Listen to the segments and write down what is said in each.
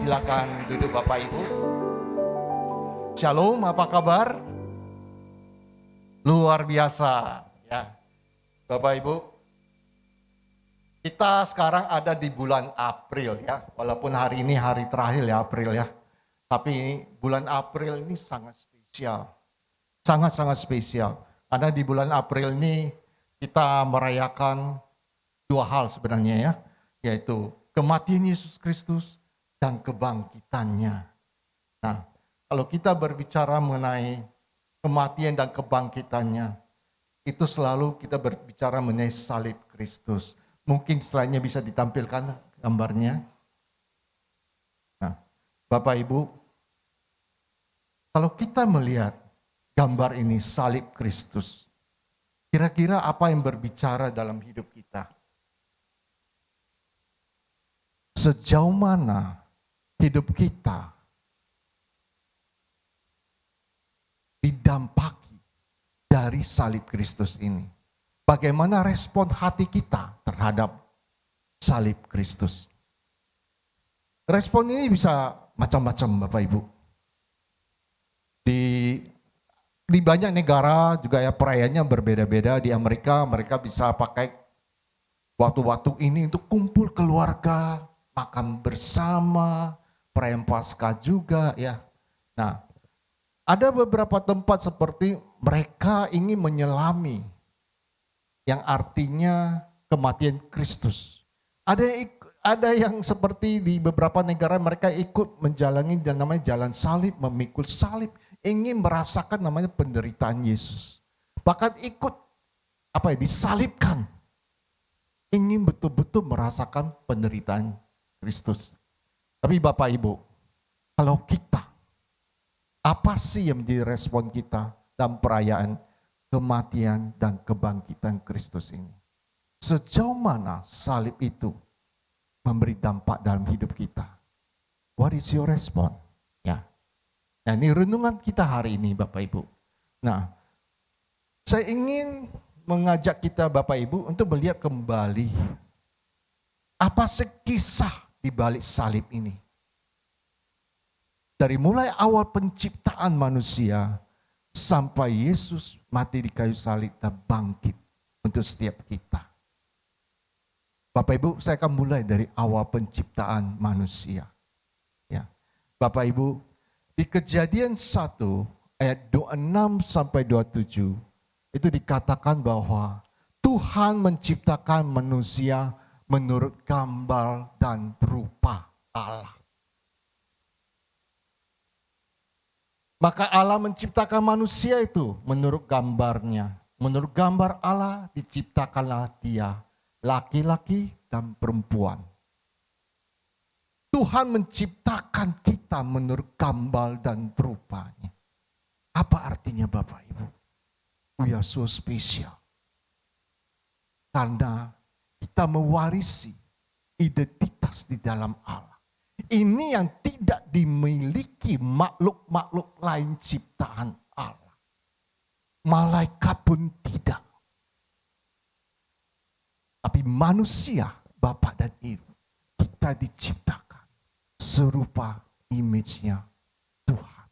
Silakan duduk Bapak Ibu. Shalom, apa kabar? Luar biasa ya. Bapak Ibu, kita sekarang ada di bulan April ya. Walaupun hari ini hari terakhir ya April ya. Tapi bulan April ini sangat spesial. Sangat-sangat spesial. Karena di bulan April ini kita merayakan dua hal sebenarnya ya. Yaitu kematian Yesus Kristus dan kebangkitannya. Nah, kalau kita berbicara mengenai kematian dan kebangkitannya, itu selalu kita berbicara mengenai salib Kristus. Mungkin selainnya bisa ditampilkan gambarnya. Nah, Bapak Ibu, kalau kita melihat gambar ini salib Kristus, kira-kira apa yang berbicara dalam hidup kita? Sejauh mana hidup kita didampaki dari salib Kristus ini? Bagaimana respon hati kita terhadap salib Kristus? Respon ini bisa macam-macam Bapak Ibu. Di banyak negara juga ya perayaannya berbeda-beda. Di Amerika mereka bisa pakai waktu-waktu ini untuk kumpul keluarga, makan bersama, perayaan Paskah juga ya. Nah, ada beberapa tempat seperti mereka ingin menyelami yang artinya kematian Kristus. Ada yang seperti di beberapa negara mereka ikut menjalani yang namanya jalan salib, memikul salib, ingin merasakan namanya penderitaan Yesus. Bahkan ikut disalibkan. Ingin betul-betul merasakan penderitaan Kristus. Tapi Bapak Ibu, kalau kita, apa sih yang menjadi respon kita dalam perayaan kematian dan kebangkitan Kristus ini? Sejauh mana salib itu memberi dampak dalam hidup kita? What is your response? Ya. Nah, ini renungan kita hari ini Bapak Ibu. Nah, saya ingin mengajak kita Bapak Ibu untuk melihat kembali apa sih kisah di balik salib ini. Dari mulai awal penciptaan manusia sampai Yesus mati di kayu salib dan bangkit untuk setiap kita. Bapak Ibu, saya akan mulai dari awal penciptaan manusia. Ya. Bapak Ibu, di Kejadian 1 ayat 26 sampai 27 itu dikatakan bahwa Tuhan menciptakan manusia menurut gambar dan rupa Allah. Maka Allah menciptakan manusia itu menurut gambarnya. Menurut gambar Allah diciptakanlah dia, laki-laki dan perempuan. Tuhan menciptakan kita menurut gambar dan rupanya. Apa artinya Bapak Ibu? We are so special. Karena kita mewarisi identitas di dalam Allah. Ini yang tidak dimiliki makhluk-makhluk lain ciptaan Allah. Malaikat pun tidak. Tapi manusia, Bapak dan Ibu, kita diciptakan serupa image-nya Tuhan.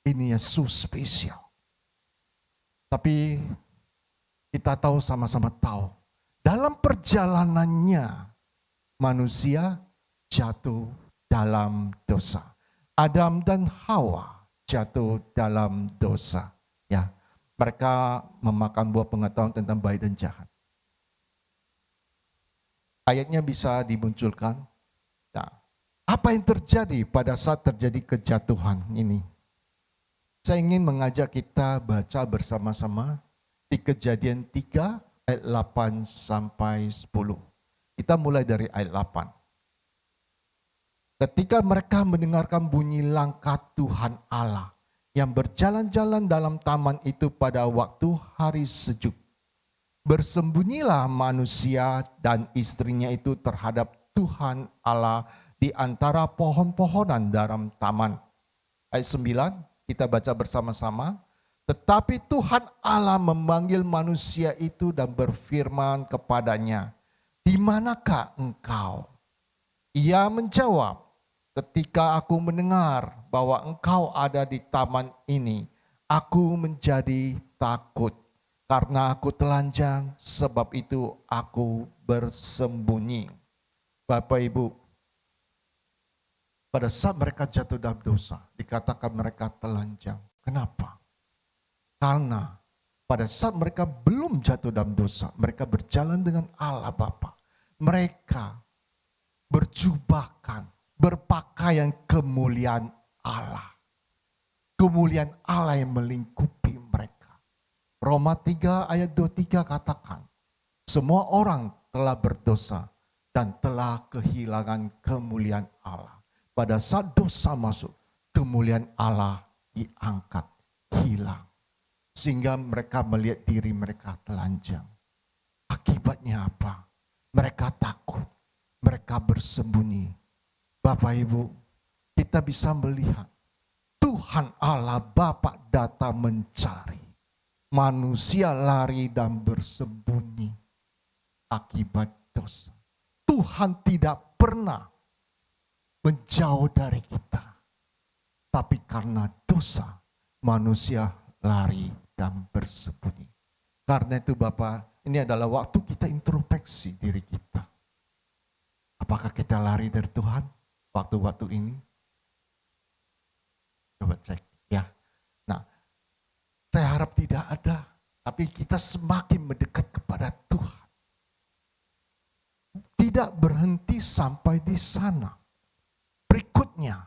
Ini yang so spesial. Tapi kita tahu sama-sama tahu, dalam perjalanannya manusia jatuh dalam dosa. Adam dan Hawa jatuh dalam dosa. Ya, mereka memakan buah pengetahuan tentang baik dan jahat. Ayatnya bisa dimunculkan. Nah, apa yang terjadi pada saat terjadi kejatuhan ini? Saya ingin mengajak kita baca bersama-sama di Kejadian 3 ayat 8 sampai 10. Kita mulai dari ayat 8. Ketika mereka mendengarkan bunyi langkah Tuhan Allah yang berjalan-jalan dalam taman itu pada waktu hari sejuk, bersembunyilah manusia dan istrinya itu terhadap Tuhan Allah di antara pohon-pohonan dalam taman. Ayat 9, kita baca bersama-sama. Tetapi Tuhan Allah memanggil manusia itu dan berfirman kepadanya, "Di manakah engkau?" Ia menjawab, ketika aku mendengar bahwa engkau ada di taman ini, aku menjadi takut karena aku telanjang, sebab itu aku bersembunyi. Bapak Ibu, pada saat mereka jatuh dalam dosa, dikatakan mereka telanjang. Kenapa? Karena pada saat mereka belum jatuh dalam dosa, mereka berjalan dengan Allah Bapa. Mereka berjubahkan, berpakaian kemuliaan Allah. Kemuliaan Allah yang melingkupi mereka. Roma 3 ayat 23 katakan, semua orang telah berdosa dan telah kehilangan kemuliaan Allah. Pada saat dosa masuk, kemuliaan Allah diangkat, hilang. Sehingga mereka melihat diri mereka telanjang. Akibatnya apa? Mereka takut, mereka bersembunyi. Bapak Ibu, kita bisa melihat Tuhan Allah Bapa datang mencari. Manusia lari dan bersembunyi akibat dosa. Tuhan tidak pernah menjauh dari kita. Tapi karena dosa, manusia lari dan bersembunyi. Karena itu Bapak, ini adalah waktu kita introspeksi diri kita. Apakah kita lari dari Tuhan waktu-waktu ini? Coba cek ya. Nah, saya harap tidak ada. Tapi kita semakin mendekat kepada Tuhan. Tidak berhenti sampai di sana. Berikutnya,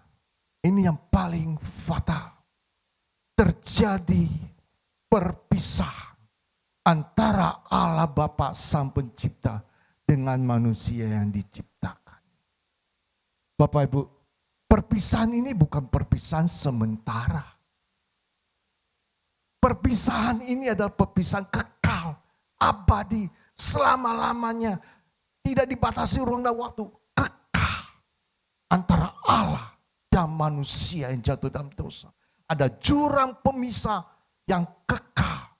ini yang paling fatal. Terjadi perpisahan antara Allah Bapa Sang Pencipta dengan manusia yang diciptakan. Bapak Ibu, perpisahan ini bukan perpisahan sementara. Perpisahan ini adalah perpisahan kekal, abadi, selama-lamanya. Tidak dibatasi ruang dan waktu, kekal. Antara Allah dan manusia yang jatuh dalam dosa. Ada jurang pemisah yang kekal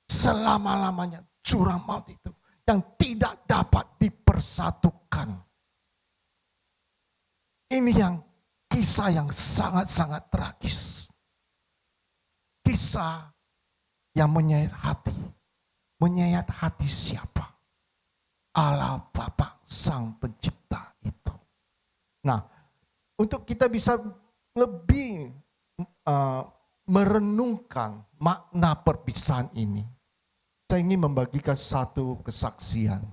selama-lamanya. Jurang maut itu yang tidak dapat dipersatukan. Ini yang kisah yang sangat-sangat tragis. Kisah yang menyayat hati. Menyayat hati siapa? Allah Bapa Sang Pencipta itu. Nah, untuk kita bisa lebih merenungkan makna perpisahan ini, saya ingin membagikan satu kesaksian.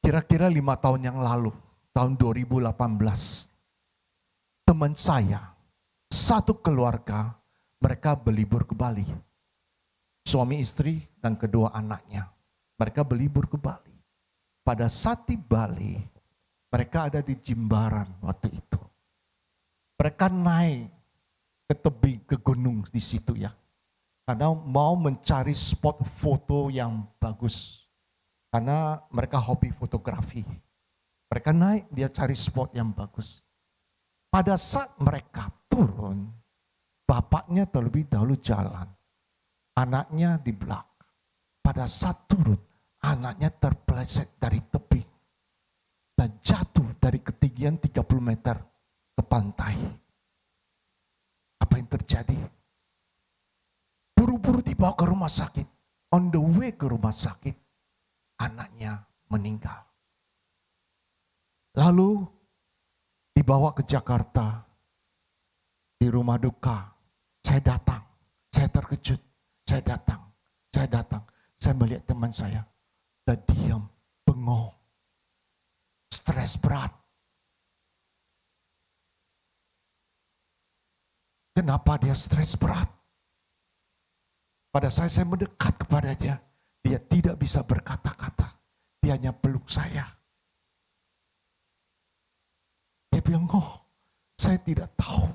Kira-kira 5 tahun yang lalu, tahun 2018, teman saya, satu keluarga, mereka berlibur ke Bali. Suami istri dan kedua anaknya, mereka berlibur ke Bali. Pada saat di Bali, mereka ada di Jimbaran waktu itu. Mereka naik ke tebing, ke gunung di situ ya. Karena mau mencari spot foto yang bagus. Karena mereka hobi fotografi. Mereka naik, dia cari spot yang bagus. Pada saat mereka turun, bapaknya terlebih dahulu jalan. Anaknya di belakang. Pada saat turun, anaknya terpeleset dari tebing. Dan jatuh dari ketinggian 30 meter ke pantai. Apa yang terjadi? Buru-buru dibawa ke rumah sakit. On the way ke rumah sakit, anaknya meninggal. Lalu dibawa ke Jakarta. Di rumah duka, saya datang. Saya terkejut. Saya datang. Saya melihat teman saya. Dia diam, bengong. Stres berat. Kenapa dia stres berat? Pada saat saya mendekat kepada dia tidak bisa berkata-kata. Dia hanya peluk saya. Dia bilang, saya tidak tahu.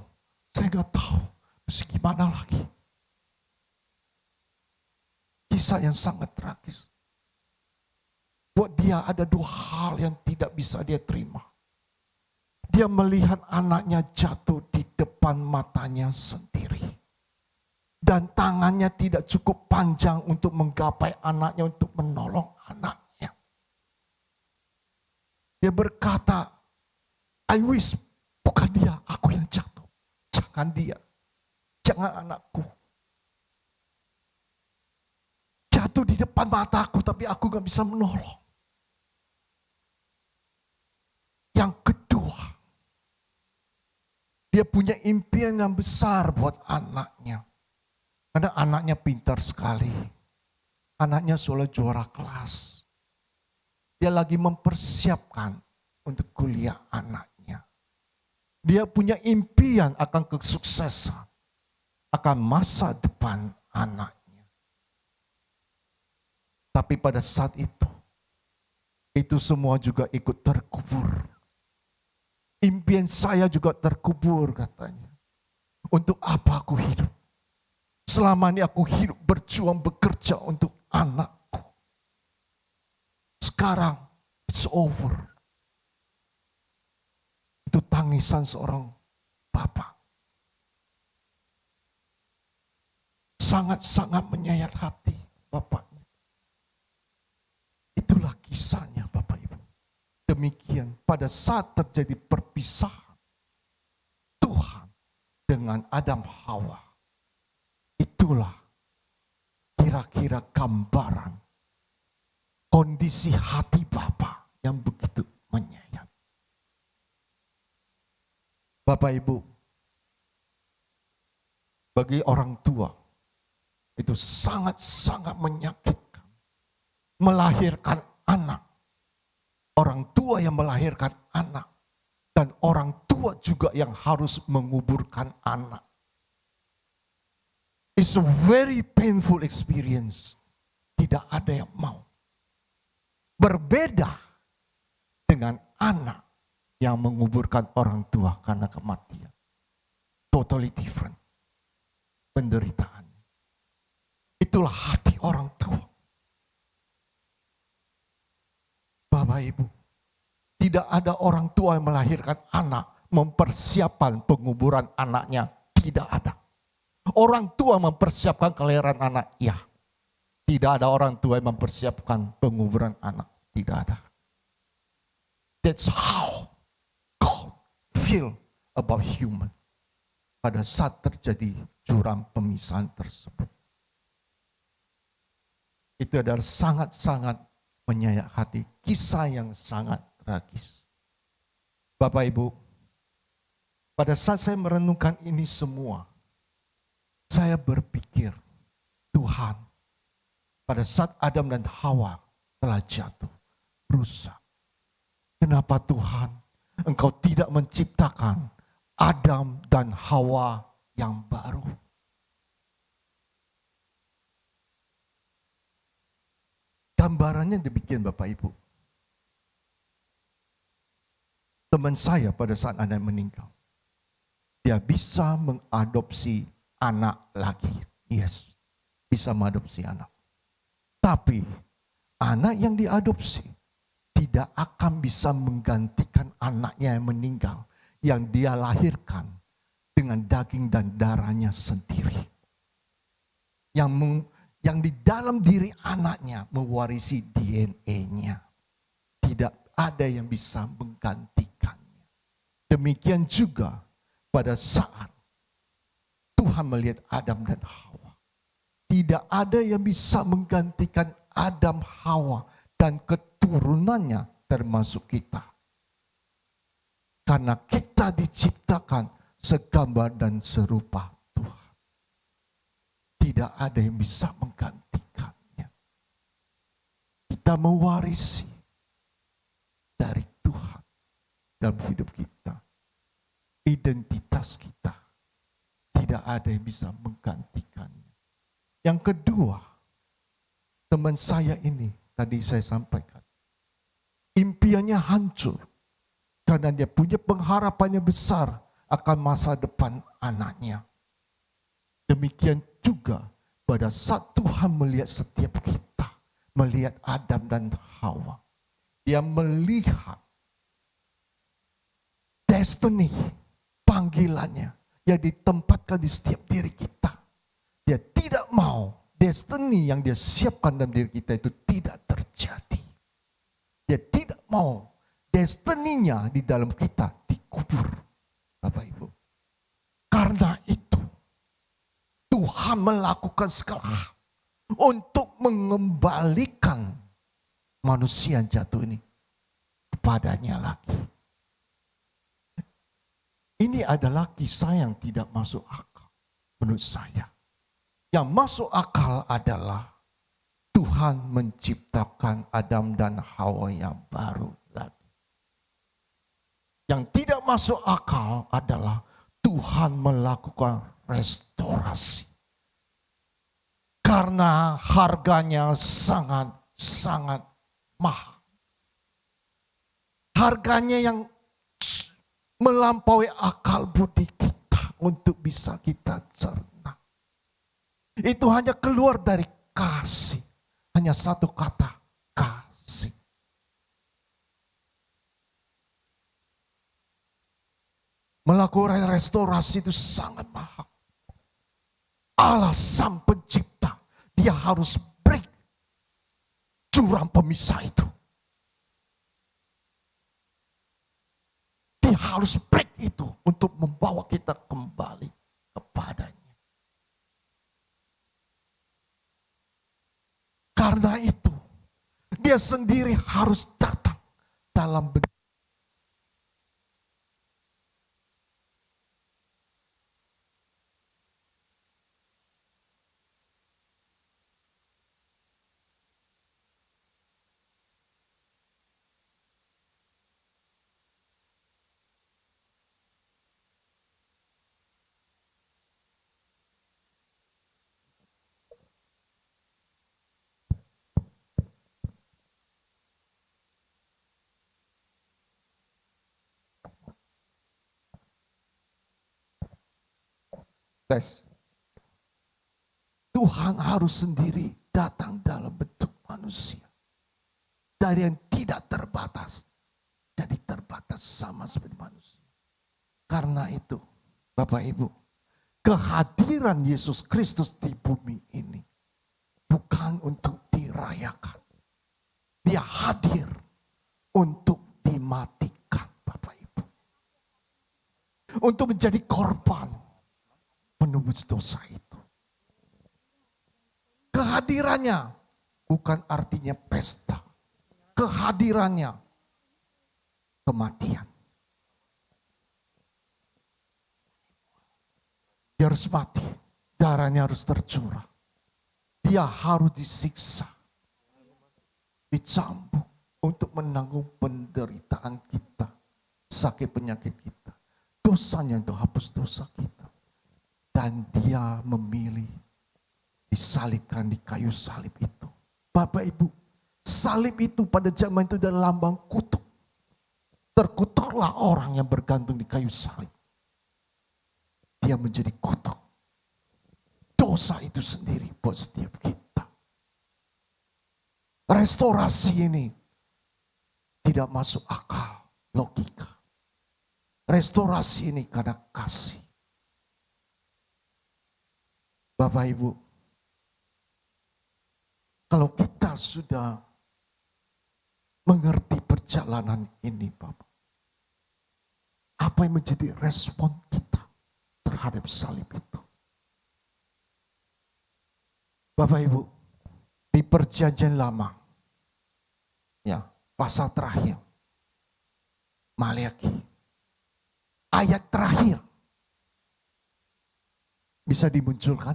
Saya nggak tahu. Mesti gimana lagi. Kisah yang sangat tragis. Buat dia ada 2 hal yang tidak bisa dia terima. Dia melihat anaknya jatuh di depan matanya sendiri. Dan tangannya tidak cukup panjang untuk menggapai anaknya, untuk menolong anaknya. Dia berkata, I wish bukan dia, aku yang jatuh. Jangan dia, jangan anakku. Jatuh di depan mataku, tapi aku gak bisa menolong. Yang kedua, dia punya impian yang besar buat anaknya. Karena anaknya pintar sekali. Anaknya selalu juara kelas. Dia lagi mempersiapkan untuk kuliah anaknya. Dia punya impian akan kesuksesan. Akan masa depan anaknya. Tapi pada saat itu semua juga ikut terkubur. Impian saya juga terkubur katanya. Untuk apa aku hidup? Selama ini aku hidup berjuang bekerja untuk anakku. Sekarang it's over. Itu tangisan seorang bapak. Sangat-sangat menyayat hati bapaknya. Itulah kisahnya Bapak Ibu. Demikian pada saat terjadi perpisahan Tuhan dengan Adam Hawa. Itulah kira-kira gambaran kondisi hati Bapa yang begitu menyayat. Bapak Ibu, bagi orang tua itu sangat-sangat menyakitkan. Melahirkan anak. Orang tua yang melahirkan anak. Dan orang tua juga yang harus menguburkan anak. It's a very painful experience. Tidak ada yang mau. Berbeda dengan anak yang menguburkan orang tua karena kematian. Totally different. Penderitaan. Itulah hati orang tua. Bapak Ibu, tidak ada orang tua yang melahirkan anak, mempersiapkan penguburan anaknya. Tidak ada. Orang tua mempersiapkan kelahiran anak, ya. Tidak ada orang tua yang mempersiapkan penguburan anak. Tidak ada. That's how God feel about human. Pada saat terjadi jurang pemisahan tersebut. Itu adalah sangat-sangat menyayat hati. Kisah yang sangat tragis. Bapak Ibu, pada saat saya merenungkan ini semua, saya berpikir, Tuhan, pada saat Adam dan Hawa telah jatuh, rusak. Kenapa Tuhan, Engkau tidak menciptakan Adam dan Hawa yang baru? Gambarannya demikian Bapak Ibu. Teman saya pada saat Anda meninggal, dia bisa mengadopsi anak lagi. Yes, bisa mengadopsi anak. Tapi anak yang diadopsi tidak akan bisa menggantikan anaknya yang meninggal, yang dia lahirkan dengan daging dan darahnya sendiri. Yang di dalam diri anaknya mewarisi DNA-nya. Tidak ada yang bisa menggantikannya. Demikian juga pada saat Tuhan melihat Adam dan Hawa. Tidak ada yang bisa menggantikan Adam, Hawa, dan keturunannya termasuk kita. Karena kita diciptakan segambar dan serupa Tuhan. Tidak ada yang bisa menggantikannya. Kita mewarisi dari Tuhan dalam hidup kita. Identitas kita. Tidak ada yang bisa menggantikannya. Yang kedua, teman saya ini, tadi saya sampaikan. Impiannya hancur. Karena dia punya pengharapannya besar akan masa depan anaknya. Demikian juga pada saat Tuhan melihat setiap kita. Melihat Adam dan Hawa. Dia melihat destiny, panggilannya yang ditempatkan di setiap diri kita. Dia tidak mau destiny yang dia siapkan dalam diri kita itu tidak terjadi. Dia tidak mau destininya di dalam kita dikubur, Bapak Ibu. Karena itu Tuhan melakukan segala hal untuk mengembalikan manusia yang jatuh ini kepadanya lagi. Ini adalah kisah yang tidak masuk akal menurut saya. Yang masuk akal adalah Tuhan menciptakan Adam dan Hawa yang baru lagi. Yang tidak masuk akal adalah Tuhan melakukan restorasi. Karena harganya sangat-sangat mahal. Harganya yang melampaui akal budi kita untuk bisa kita cerna. Itu hanya keluar dari kasih. Hanya satu kata, kasih. Melakukan restorasi itu sangat mahal. Allah sang pencipta, dia harus break jurang pemisah itu. Dia harus break itu untuk membawa kita kembali kepadanya. Karena itu, dia sendiri harus datang dalam bentuk tes. Tuhan harus sendiri datang dalam bentuk manusia. Dari yang tidak terbatas, jadi terbatas sama seperti manusia. Karena itu, Bapak Ibu, kehadiran Yesus Kristus di bumi ini bukan untuk dirayakan. Dia hadir untuk dimatikan, Bapak Ibu. Untuk menjadi korban penebus dosa itu. Kehadirannya bukan artinya pesta. Kehadirannya kematian. Dia harus mati. Darahnya harus tercurah. Dia harus disiksa. Dicambuk untuk menanggung penderitaan kita. Sakit penyakit kita. Dosanya untuk hapus dosa kita. Dan dia memilih disalibkan di kayu salib itu. Bapak Ibu, salib itu pada zaman itu adalah lambang kutuk. Terkutuklah orang yang bergantung di kayu salib. Dia menjadi kutuk. Dosa itu sendiri buat setiap kita. Restorasi ini tidak masuk akal, logika. Restorasi ini karena kasih. Bapak Ibu, kalau kita sudah mengerti perjalanan ini, Bapak, apa yang menjadi respon kita terhadap salib itu? Bapak Ibu, di perjanjian lama, ya, pasal terakhir, Maliaki, ayat terakhir, bisa dimunculkan?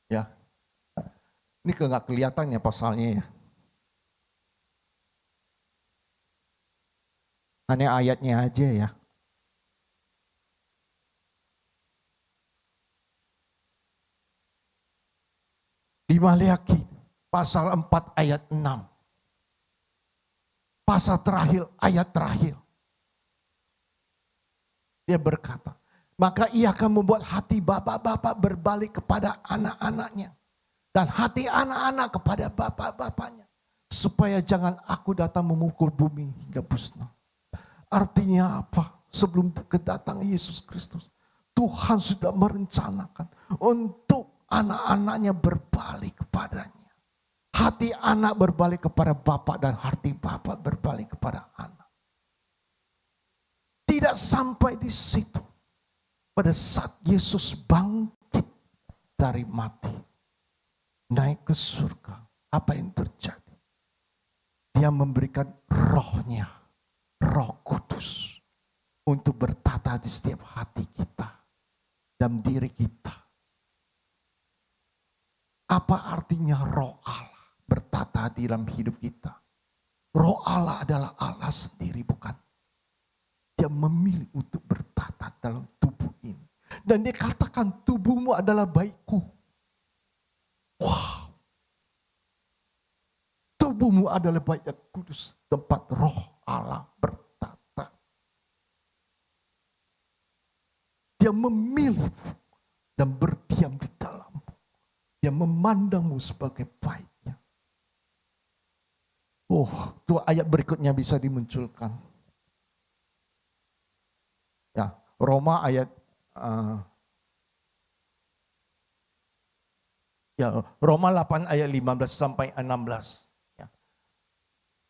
Ya. Ini nggak kelihatan ya pasalnya ya. Hanya ayatnya aja ya. Di Maliaki pasal 4 ayat 6. Pasal terakhir, ayat terakhir. Dia berkata, maka ia akan membuat hati bapak-bapak berbalik kepada anak-anaknya. Dan hati anak-anak kepada bapak-bapaknya. Supaya jangan aku datang memukul bumi hingga musnah. Artinya apa? Sebelum kedatangan Yesus Kristus. Tuhan sudah merencanakan untuk anak-anaknya berbalik kepadanya. Hati anak berbalik kepada Bapa dan hati Bapa berbalik kepada anak. Tidak sampai di situ. Pada saat Yesus bangkit dari mati, naik ke surga, apa yang terjadi? Dia memberikan rohnya, Roh Kudus, untuk bertata di setiap hati kita dan diri kita. Apa artinya roh Allah bertata di dalam hidup kita? Roh Allah adalah Allah sendiri, bukan? Dia memilih untuk bertata dalam tubuh ini. Dan dia katakan tubuhmu adalah baikku. Wow. Tubuhmu adalah bait yang kudus, tempat roh Allah bertata. Dia memilih dan berdiam di dalammu. Dia memandangmu sebagai baiknya. Oh, itu ayat berikutnya bisa dimunculkan. Ya, Roma ayat Roma 8 ayat 15 sampai 16. Ya.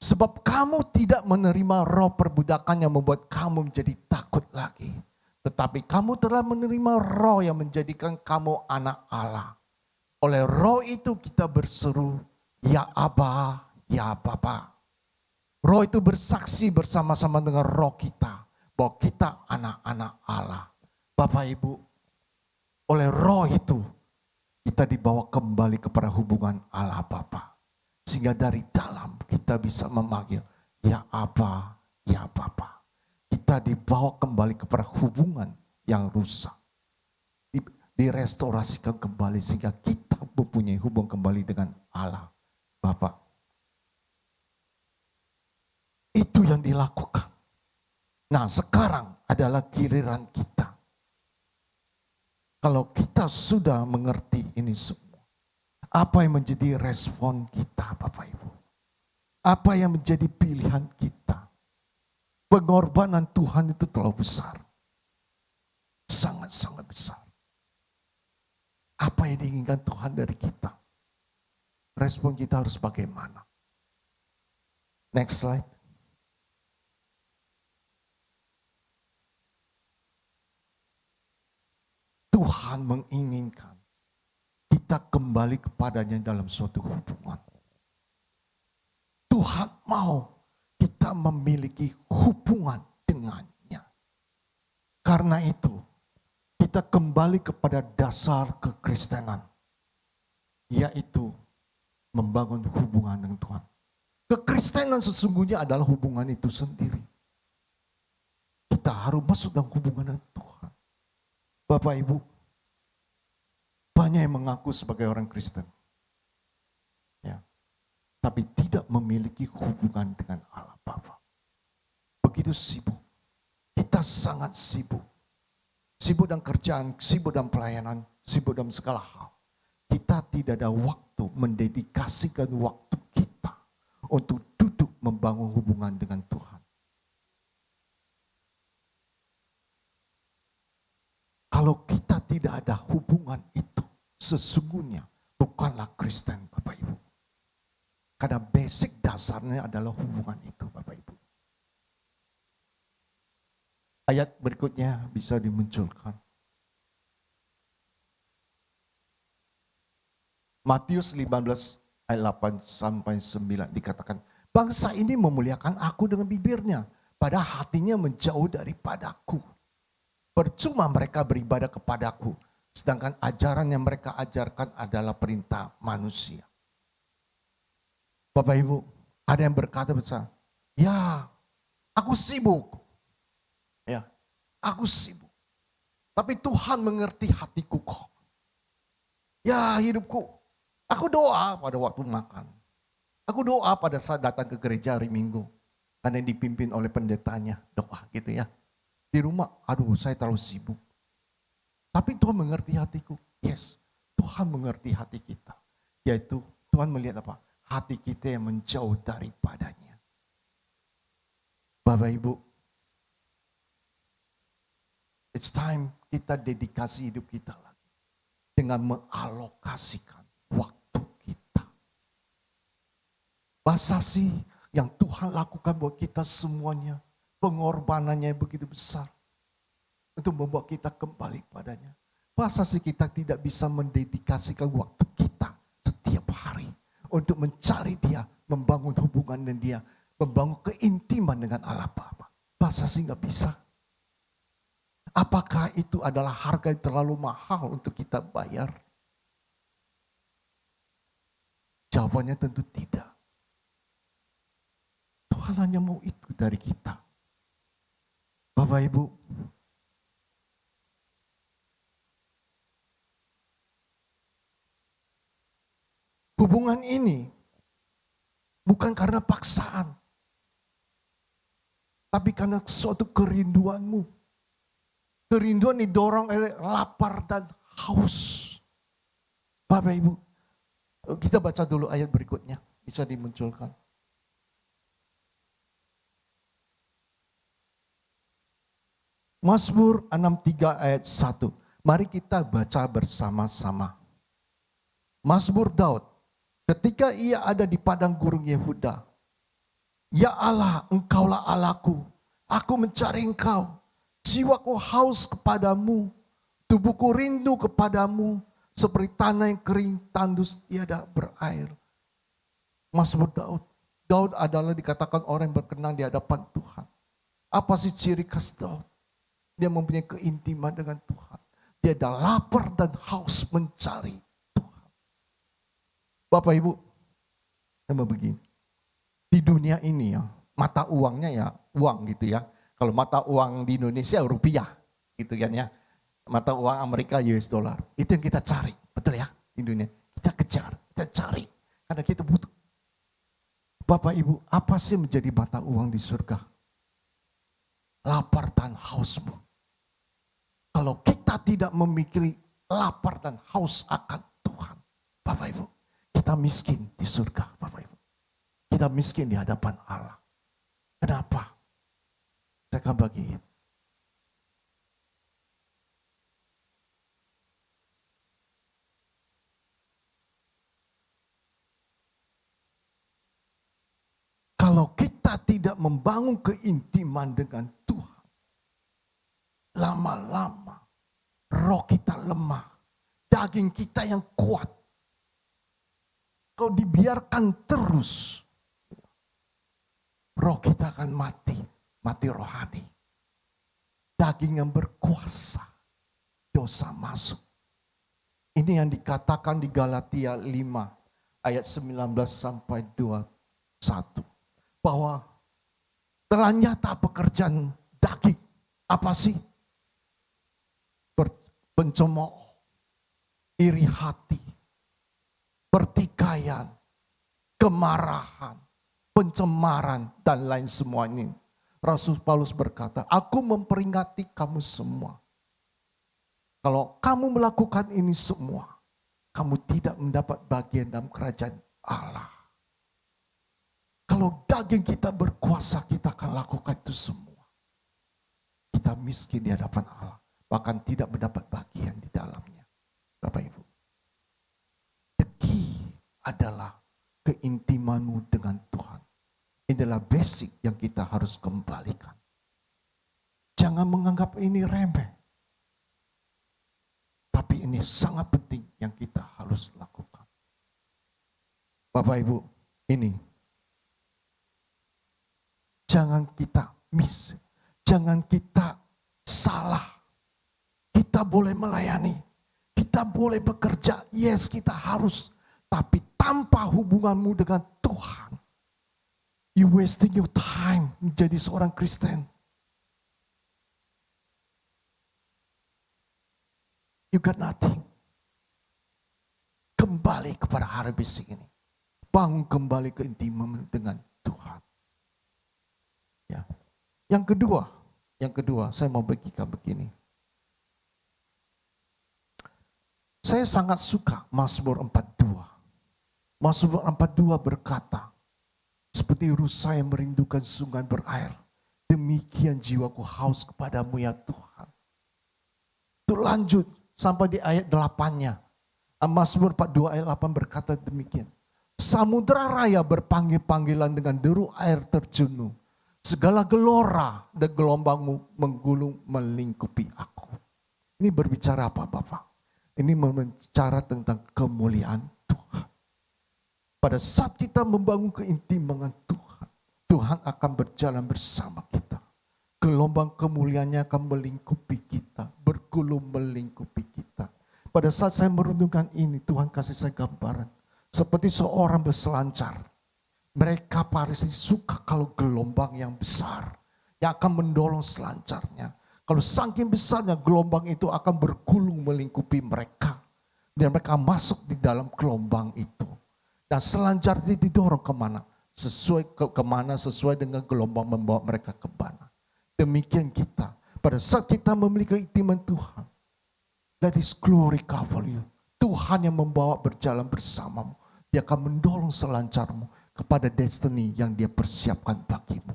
Sebab kamu tidak menerima roh perbudakan yang membuat kamu menjadi takut lagi. Tetapi kamu telah menerima roh yang menjadikan kamu anak Allah. Oleh roh itu kita berseru, ya Aba, ya Bapa. Roh itu bersaksi bersama-sama dengan roh kita bahwa kita anak-anak Allah. Bapak Ibu, oleh roh itu kita dibawa kembali kepada hubungan Allah Bapa. Sehingga dari dalam kita bisa memanggil, ya Aba, ya Bapa. Kita dibawa kembali kepada hubungan yang rusak. Direstorasikan kembali sehingga kita mempunyai hubungan kembali dengan Allah Bapa. Itu yang dilakukan. Nah, sekarang adalah giliran kita. Kalau kita sudah mengerti ini semua, apa yang menjadi respon kita, Bapak Ibu? Apa yang menjadi pilihan kita? Pengorbanan Tuhan itu terlalu besar. Sangat-sangat besar. Apa yang diinginkan Tuhan dari kita? Respon kita harus bagaimana? Next slide. Tuhan menginginkan kita kembali kepadanya dalam suatu hubungan. Tuhan mau kita memiliki hubungan dengannya. Karena itu, kita kembali kepada dasar kekristenan, yaitu membangun hubungan dengan Tuhan. Kekristenan sesungguhnya adalah hubungan itu sendiri. Kita harus masuk dalam hubungan dengan Tuhan. Bapak Ibu, banyak yang mengaku sebagai orang Kristen, ya, tapi tidak memiliki hubungan dengan Allah Bapa. Begitu sibuk, kita sangat sibuk. Sibuk dalam kerjaan, sibuk dalam pelayanan, sibuk dalam segala hal. Kita tidak ada waktu mendedikasikan waktu kita untuk duduk membangun hubungan dengan Tuhan. Kalau kita tidak ada hubungan itu, sesungguhnya bukanlah Kristen, Bapak Ibu. Karena basic dasarnya adalah hubungan itu, Bapak Ibu. Ayat berikutnya bisa dimunculkan. Matius 15 ayat 8 sampai 9 dikatakan, bangsa ini memuliakan aku dengan bibirnya, padahal hatinya menjauh daripadaku. Percuma mereka beribadah kepadaku, sedangkan ajaran yang mereka ajarkan adalah perintah manusia. Bapak Ibu, ada yang berkata besar, ya aku sibuk. Ya, aku sibuk. Tapi Tuhan mengerti hatiku kok. Ya hidupku, aku doa pada waktu makan. Aku doa pada saat datang ke gereja hari Minggu. Karena yang dipimpin oleh pendetanya, doa gitu ya. Di rumah, aduh saya terlalu sibuk. Tapi Tuhan mengerti hatiku. Yes, Tuhan mengerti hati kita. Yaitu Tuhan melihat apa? Hati kita yang menjauh daripadanya. Bapak Ibu, it's time kita dedikasi hidup kita lagi. Dengan mengalokasikan waktu kita. Basasi yang Tuhan lakukan buat kita semuanya. Pengorbanannya yang begitu besar. Untuk membuat kita kembali padanya. Basasi kita tidak bisa mendedikasikan waktu kita setiap hari. Untuk mencari dia, membangun hubungan dengan dia. Membangun keintiman dengan Allah Bapa. Basasi nggak bisa. Apakah itu adalah harga yang terlalu mahal untuk kita bayar? Jawabannya tentu tidak. Tuhan hanya mau itu dari kita. Bapak Ibu, hubungan ini bukan karena paksaan, tapi karena suatu kerinduanmu. Kerinduan didorong oleh lapar dan haus. Bapak Ibu, kita baca dulu ayat berikutnya, bisa dimunculkan. Mazmur 63 ayat 1. Mari kita baca bersama-sama. Mazmur Daud, ketika ia ada di padang gurun Yehuda. Ya Allah, engkaulah Allahku. Aku mencari engkau. Jiwaku haus kepadamu. Tubuhku rindu kepadamu. Seperti tanah yang kering, tandus tiada berair. Mazmur Daud. Daud adalah dikatakan orang yang berkenan di hadapan Tuhan. Apa sih ciri khas Daud? Dia mempunyai keintiman dengan Tuhan. Dia ada lapar dan haus mencari Tuhan. Bapak Ibu, saya mau begini. Di dunia ini ya, mata uangnya ya uang gitu ya. Kalau mata uang di Indonesia rupiah gitu kan ya. Mata uang Amerika US dollar. Itu yang kita cari, betul ya di dunia. Kita kejar, kita cari. Karena kita butuh. Bapak Ibu, apa sih menjadi mata uang di surga? Lapar dan hausmu. Kalau kita tidak memikiri lapar dan haus akan Tuhan, Bapak Ibu, kita miskin di surga, Bapak Ibu. Kita miskin di hadapan Allah. Kenapa? Saya akan bagi. Kalau kita tidak membangun keintiman dengan Tuhan, lama-lama roh kita lemah, daging kita yang kuat. Kalau dibiarkan terus, roh kita akan mati, mati rohani. Daging yang berkuasa, dosa masuk. Ini yang dikatakan di Galatia 5 ayat 19 sampai 21. Bahwa telah nyata pekerjaan daging. Apa sih? Pencemooh, iri hati, pertikaian, kemarahan, pencemaran, dan lain semua ini. Rasul Paulus berkata, aku memperingati kamu semua. Kalau kamu melakukan ini semua, kamu tidak mendapat bagian dalam kerajaan Allah. Kalau daging kita berkuasa, kita akan lakukan itu semua. Kita miskin di hadapan Allah. Bahkan tidak mendapat bagian di dalamnya. Bapak Ibu. The key adalah keintimanmu dengan Tuhan. Ini adalah basic yang kita harus kembalikan. Jangan menganggap ini remeh. Tapi ini sangat penting yang kita harus lakukan. Bapak Ibu, ini. Jangan kita miss. Jangan kita salah. Kita boleh melayani, kita boleh bekerja, yes kita harus. Tapi tanpa hubunganmu dengan Tuhan, you wasting your time menjadi seorang Kristen. You got nothing. Kembali kepada hari basic ini. Bangun kembali keintiman dengan Tuhan. Ya. Yang kedua, saya mau bagikan begini. Saya sangat suka Mazmur 42. Mazmur 42 berkata, seperti rusa yang merindukan sungai berair, demikian jiwaku haus kepadamu ya Tuhan. Itu lanjut sampai di ayat 8-nya. Mazmur 42 ayat 8 berkata demikian. Samudra raya berpanggil-panggilan dengan deru air terjunmu. Segala gelora dan gelombangmu menggulung melingkupi aku. Ini berbicara apa Bapak? Ini berbicara tentang kemuliaan Tuhan. Pada saat kita membangun keintiman Tuhan, Tuhan akan berjalan bersama kita. Gelombang kemuliaannya akan melingkupi kita, bergulung melingkupi kita. Pada saat saya merenungkan ini, Tuhan kasih saya gambaran. Seperti seorang berselancar. Mereka pasti suka kalau gelombang yang besar yang akan mendorong selancarnya. Kalau saking besarnya gelombang itu akan bergulung melingkupi mereka. Dan mereka masuk di dalam gelombang itu. Dan selancar itu didorong kemana? Kemana sesuai dengan gelombang membawa mereka ke mana. Demikian kita. Pada saat kita memiliki keintiman Tuhan. Let His glory cover you. Tuhan yang membawa berjalan bersamamu. Dia akan mendorong selancarmu kepada destiny yang dia persiapkan bagimu.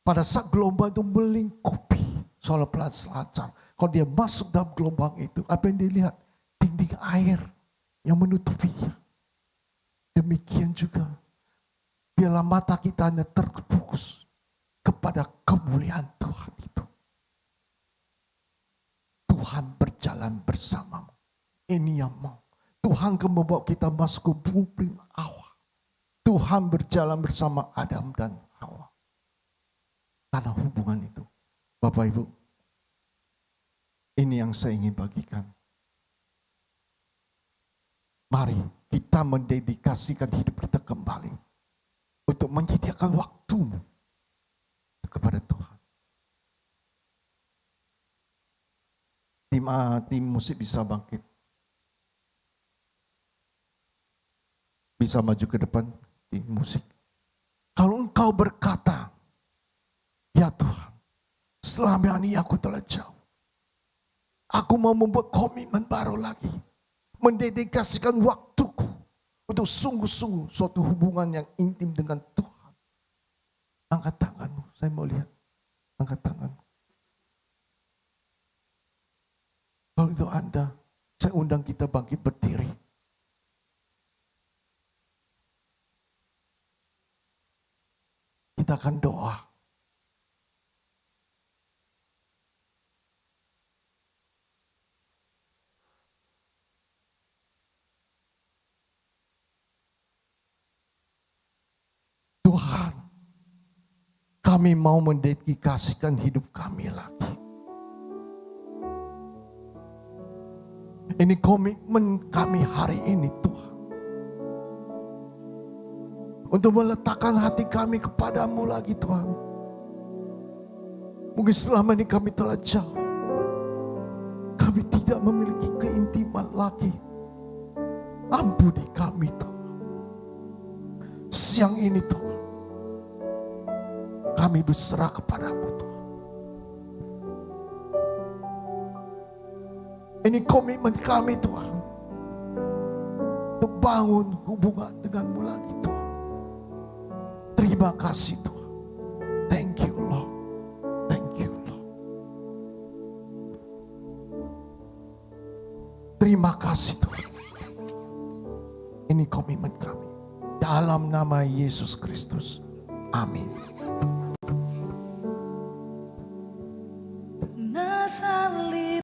Pada saat gelombang itu melingkupi seolah pelan selancar. Kalau dia masuk dalam gelombang itu, apa yang dilihat? Dinding air yang menutupinya. Demikian juga, biarlah mata kita hanya terfokus kepada kemuliaan Tuhan itu. Tuhan berjalan bersamamu. Ini yang mau. Tuhan akan membawa kita masuk ke blueprint awal. Tuhan berjalan bersama Adam dan Hawa. Karena hubungan itu. Bapak Ibu, ini yang saya ingin bagikan. Mari kita mendedikasikan hidup kita kembali. Untuk menyediakan waktu kepada Tuhan. Tim musik bisa bangkit. Bisa maju ke depan di musik. Kalau engkau berkata, ya Tuhan, selama ini aku telah jauh. Aku mau membuat komitmen baru lagi. Mendedikasikan waktuku untuk sungguh-sungguh suatu hubungan yang intim dengan Tuhan. Angkat tanganmu, saya mau lihat. Angkat tanganmu. Kalau itu Anda, saya undang kita bangkit berdiri. Kita akan doa. Tuhan, kami mau mendedikasikan hidup kami lagi. Ini komitmen kami hari ini Tuhan. Untuk meletakkan hati kami kepadamu lagi Tuhan. Mungkin selama ini kami telah jauh. Kami tidak memiliki keintiman lagi. Ampuni kami Tuhan. Siang ini Tuhan. Kami berserah kepadamu Tuhan. Ini komitmen kami Tuhan. Untuk bangun hubungan denganmu lagi Tuhan. Terima kasih Tuhan. Thank you Lord. Thank you Lord. Terima kasih Tuhan. Ini komitmen kami. Dalam nama Yesus Kristus. Amin.